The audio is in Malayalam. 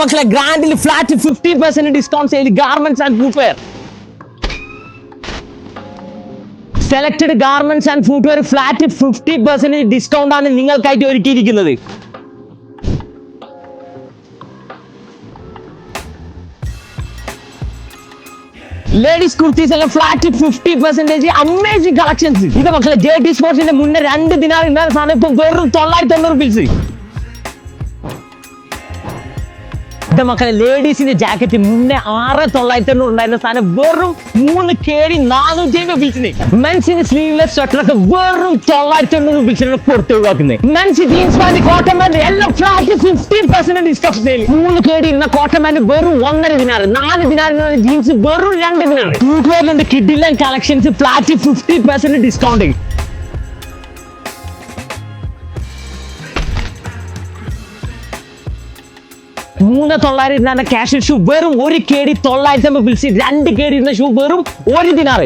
മക്കളെ ഗ്രാൻഡിൽ flat 50% discount sale garments and footwear. Selected garments and footwear flat 50% discount ആണ് നിങ്ങൾക്കായിട്ട് ഒരുക്കിയിരിക്കുന്നത്. ലേഡീസ് കുർത്തീസ് എല്ലാം ഫ്ലാറ്റ് 50% അമേസിംഗ് കളക്ഷൻസ്. ഇത് മക്കളെ JT സ്പോർട്സിന്റെ മുന്നേ 2 ദിനാർ ഇന്ന സാധനം ഇപ്പൊ വെറും 990 രൂപ. മക്കളെ ലേഡീസിന്റെ ജാക്കറ്റ് മുന്നേ 6990 ഉണ്ടായിരുന്ന സാധനം വെറും 3 KD 450 രൂപ. മെൻസിന്റെ സ്ലീവ്ലെസ് സ്വെറ്റർ ഒക്കെ വെറും 990 രൂപ പുറത്ത് ഒഴിവാക്കുന്നത്. Men's jeans pant cotton pant എല്ലാം ഫ്ലാറ്റ് 50% ഡിസ്കൗണ്ട് സെയിൽ. 3 KD ഇരുന്ന കോട്ടൺ പാന്റ് വെറും 1.5 ദിനാർ, 4 ദിനാർ ജീൻസ് വെറും 2 ദിനാർ. ഫുട്വെയറിലുണ്ട് കിഡിലൻ collections flat 50% discount. 3,900 cash shoe വെറും 1 KD 950. 2 KD ഇരുന്ന ഷൂ വെറും 1 ദിനാർ.